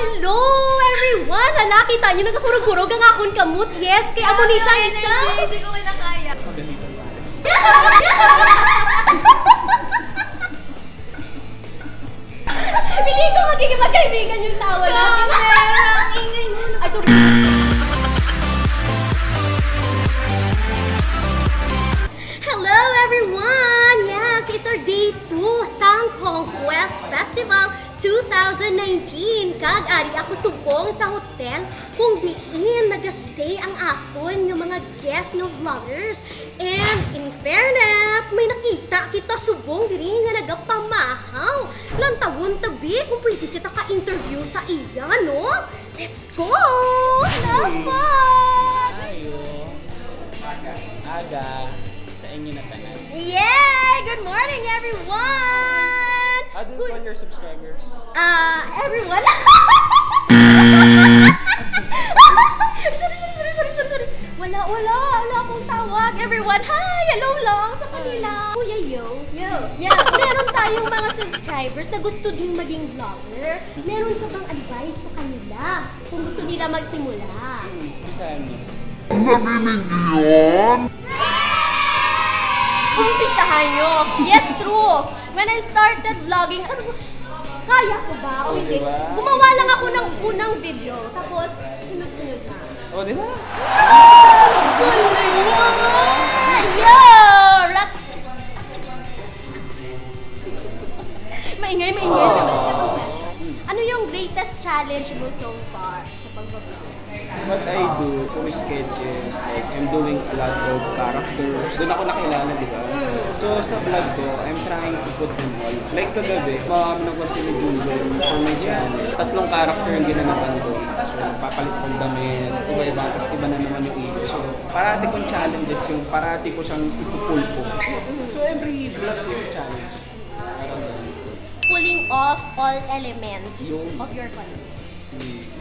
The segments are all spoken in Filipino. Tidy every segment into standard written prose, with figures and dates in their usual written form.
Hello everyone! Hala, kita nyo nagkakurog-kurog ang akong kamot. Yes, kaya amo ni siya isa. Hindi ko kinakaya. Pili ko magiging magkaibigan yung tawa natin. Ang ingay mo. Ay, sorry. Hello everyone! Yes, it's our day 2 sa Conquest Festival 2019. Kag ari ako subong sa hotel kung diin nagastay ang akon ng mga guest no vloggers. And in fairness, may nakita kita subong diri nga nagapamahaw. Lantawon tabi kung pwede kita ka-interview sa iya, no? Let's go! Dapat! Ayo. Aga. Sa inyo na tanan. Yay! Good morning, everyone! How do you call your subscribers? Everyone. sorry. Wala akong tawag. Everyone, hi! Hello lang sa kanila. Kuya, yo. Meron tayong mga subscribers na gusto din maging vlogger. Meron ka bang advice sa kanila kung gusto nila magsimula? Saan niyo? Umpisahan nyo. Yes, true. When I started vlogging, sabi ko, kaya ko ba o hindi? Diba? Gumawa lang ako ng unang video, tapos sunod-sunod na. Oh, di ba? Galing naman! Yo! Maingay naman. Second question. Ano yung greatest challenge mo so far sa pag-vlog? What I do for sketch is like I'm doing a lot of characters. Doon ako nakilala, di ba? So sa vlog ko, I'm trying to put them all. Like kagabi, kami nag-continue Jungle for my channel. 3 character yung ginanapan ko. So papalit kong damit, iba-iba, tapos iba na naman yung iyo. So parati kong challenges yung parati ko siyang ipupulpo. So every vlog is a challenge. Pulling off all elements of your content.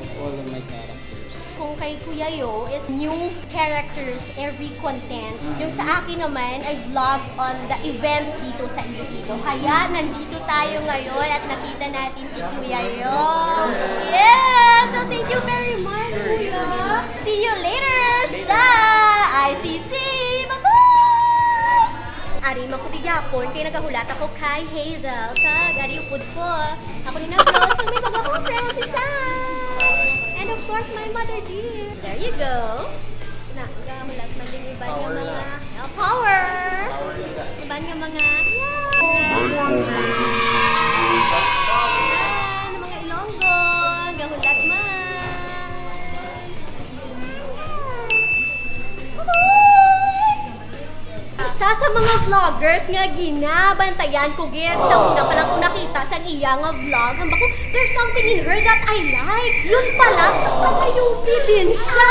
Of all of my characters. Kung kay Kuya Yo, it's new characters every content. Yung sa akin naman, I vlog on the events dito sa Iloilo. Kaya nandito tayo ngayon at nakita natin si Kuya Yo. Yeah! So thank you very much, Kuya. See you later sa ICC! Bye-bye! Ari makutigapon, kaya nagahulat ako kay Hazel. Kag, ari upod ko. Ako rin na-vlog sa may baga kong friend, si Sam. And of course, my mother dear. There you go. Nagahulat man din iba niya mga power. Iba niya mga mga Ilonggo. Gahulat man. Isa sa mga vloggers nga ginabantayan ko gid sa una pa lang ko nakita sa iya nga vlog. Hamba ko, there's something in her that I like. Yun pala, papayupi din siya.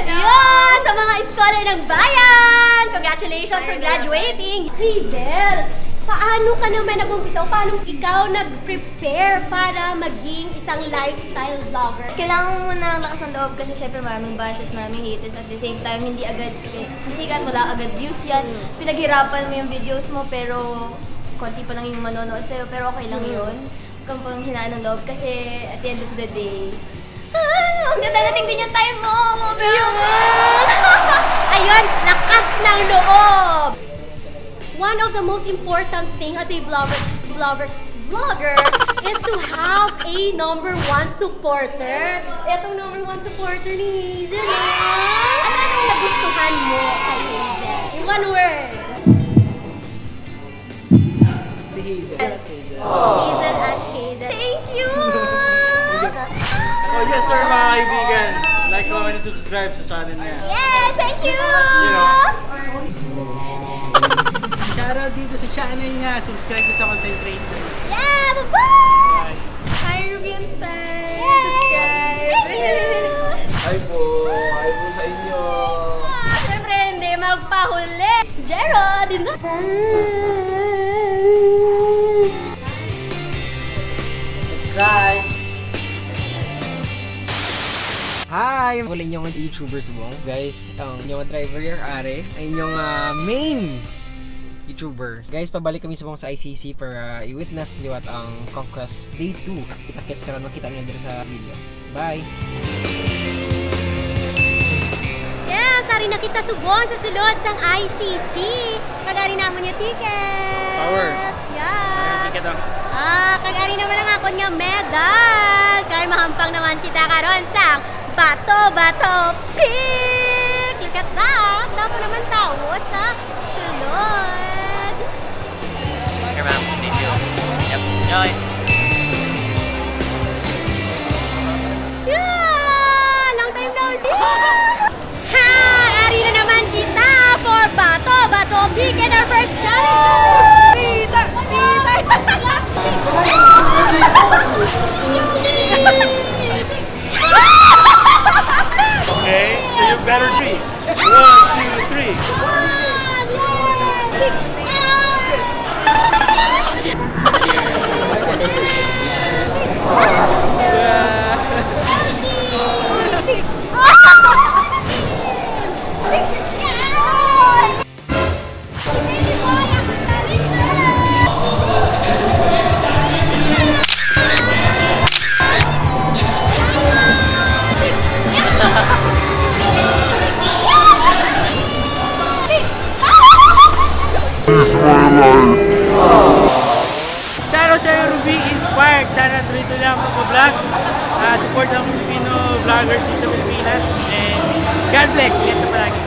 Yan! Sa mga scholar ng bayan! Congratulations for graduating! Hazel, paano ka naman nag-umpisa o paano ikaw nag-prepare para maging isang lifestyle vlogger? Kailangan mo muna ng lakas ng loob kasi syempre maraming bashes, maraming haters. At the same time, hindi agad sisikat, wala agad views yan. Pinaghirapan mo yung videos mo pero konti pa lang yung manonood sa'yo. Pero okay lang yun. Huwag kang pang hinaan ng loob kasi at the end of the day, huwag na dadating din yung time mo! Ayun, lakas ng loob! One of the most important thing as a vlogger is to have a number 1 supporter. Etong number 1 supporter ni Hazel. Ano ang nagustuhan mo kay Hazel? In one word. Si Hazel. Hazel as Hazel. Thank you! Oh yes sir mga kaibigan! Like, comment, and subscribe sa channel niya. Yeah, thank you! Shoutout dito sa channel niya. Subscribe ko sa content creator. Yeah, bye-bye! Hi Ruby Inspire! Yay! Subscribe! Thank you! Hi po sa inyo. Siyempre, hindi magpahuli. Jero, din na. Subscribe. Hi! Muli inyong YouTubers mo. Guys, ang inyong driver yung are, ay inyong main YouTuber. Guys, pabalik kami sa ICC para i-witness liwat ang Conquest Day 2. Kita-kits karon makita niyo dito sa video. Bye! Yes, ari na kita subong sa sulod sang ICC. Kagari naman yung ticket. Power. Yeah. Ticket ang Kagari naman ang akon nga medal. Kaya mahampang naman kita karon sa Bato Peak. Look at that. Dapo naman tao sa sulod. Okay, ma'am. Thank you. Yep. Enjoy. Yeah! Long time no see. Ha! Ari na naman kita for Bato Peak and our first challenge. Peter! Okay, so you better be. 1, 2, 3. Shoutout sa Ruby Inspired. Sana tuloy-tuloy lang mag-vlog. Support ng Filipino vloggers dito sa Pilipinas. And God bless. Ingat na palagi.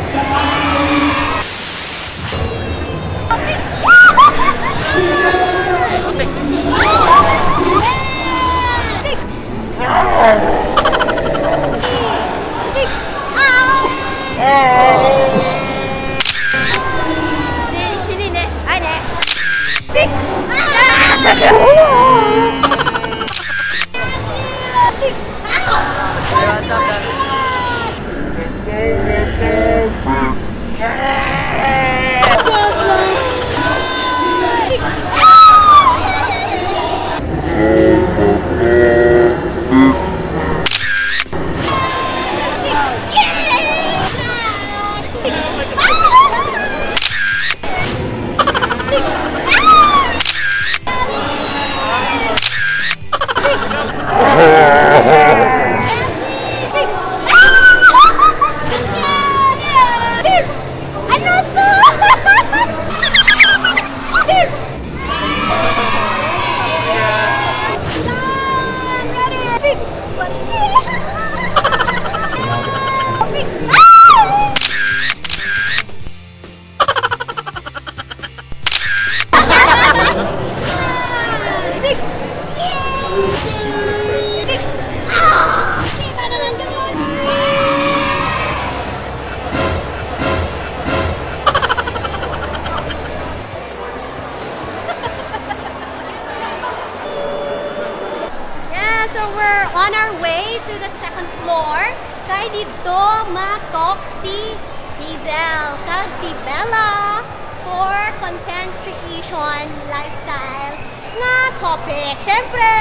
So we're on our way to the second floor. Kay dito matok si Hazel kag si Bella for content creation lifestyle nga topic. Syempre,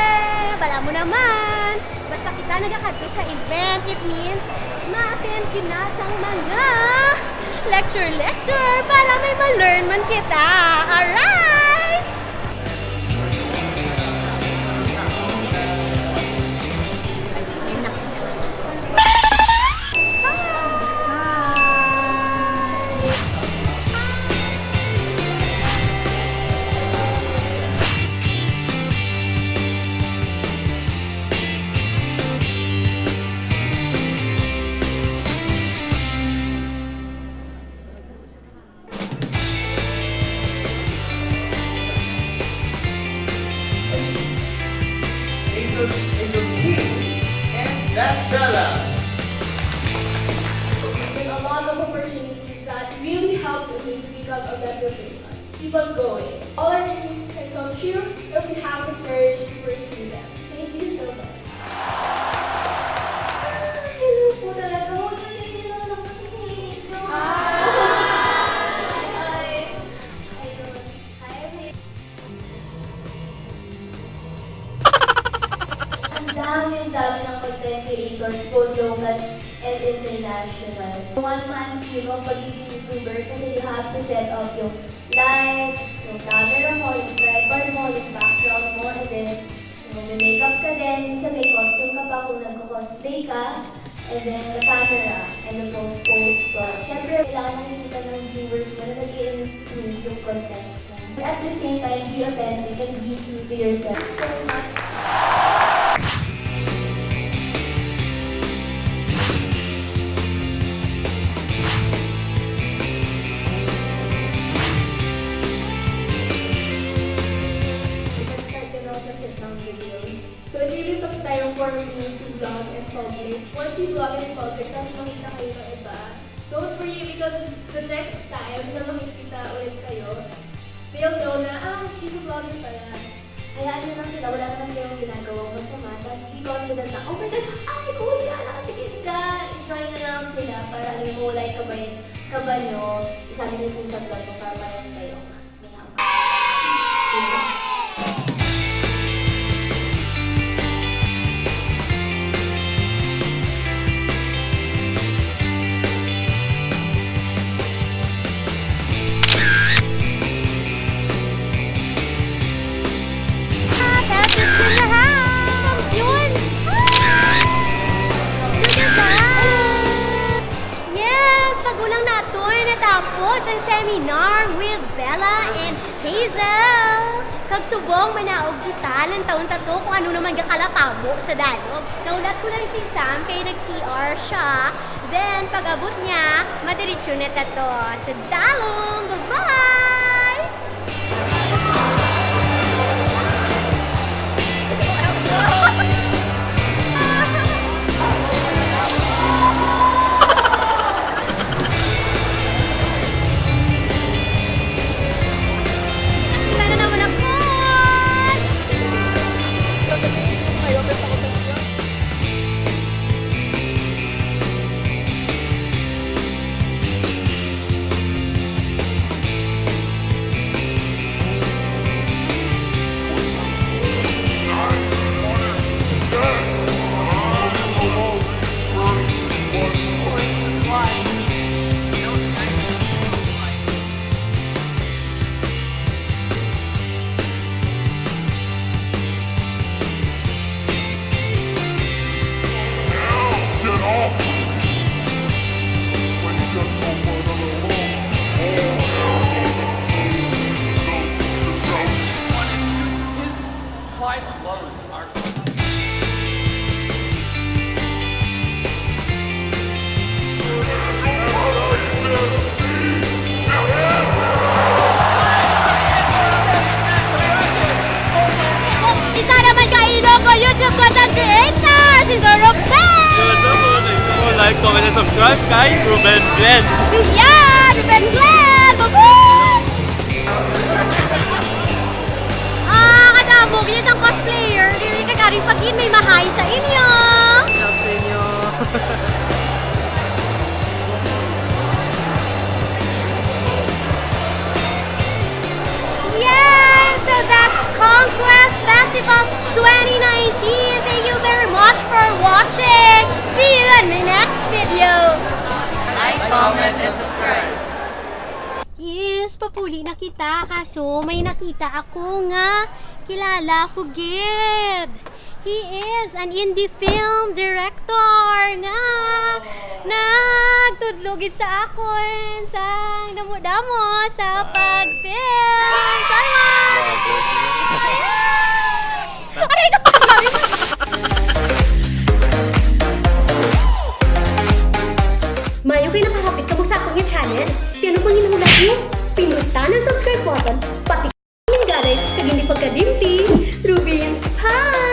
bala mo naman. Basta kita nagakadto sa event, it means ma-attend kinasang mga lecture para may ma-learn man kita. Alright! With a lot of opportunities that really help me to become a better person. Keep on going. All our dreams can come true if we have the courage to pursue them. Thank you so much. Hello po talaga. Huwag na sige lang ako. Hi! Ayun. Hi, Emily. Ang dami ng content creators, both local and international. One man team ang pagiging YouTuber kasi you have to set up yung light, yung camera mo, yung tripod mo, yung background mo, and then may makeup ka din, minsan may costume ka pa kung nagko-cosplay ka, and then the camera, and the post pa. Siyempre, kailangan nakikita ng viewers mo na nag-i-improve yung content mo. At the same time, be authentic and be true to yourself. So much. So it really took time for me to vlog in public. Once you vlog in public, tapos makita kayo ng iba, don't worry because the next time na makikita ulit kayo, they'll know na, she's a vlogger pala. Hayaan nyo lang sila, wala naman kayong ginagawang masama. Tapos be confident na, oh my God, ay kuya, nakatikit ka! Enjoy na lang sila para alam mo, wala yung kaba nyo. Isabi nyo sa vlog mo para parehas kayo. May hanggang. Natapos ang seminar with Bella and Hazel. Kagsubong manaog kita lang taon tato kung ano naman gakalapamo sa dalog. Naulat ko lang si Sam kay nag-CR siya. Then pag-abot niya, madiretso na tato sa dalong. Bye-bye! YouTube content creator, si Ruben! Like, comment, and subscribe kay Ruben Glenn. Yeah! Ruben Glenn! Baboy! Kadamog, yun isang cosplayer. Dili ka garing pagin, may mahay sa inyo! What's up sa inyo? Yes! So that's Conquest Festival 2019. Thank you very much for watching. See you in my next video. Like, comment, and subscribe. Yes, papuli na kita. Kaso may nakita ako nga. Kilala ko, Gid. He is an indie film director nga. Nagtudlugid sa akon sa damo-damo sa pag-film. Salamat! Aray na pa! Mayo kayo nakahapit ka mo sa akong channel. Yan ang panginhulat nyo. Pindutan ang subscribe button. Pati yung galay kag hindi pagkadimti. Ruby Inspire!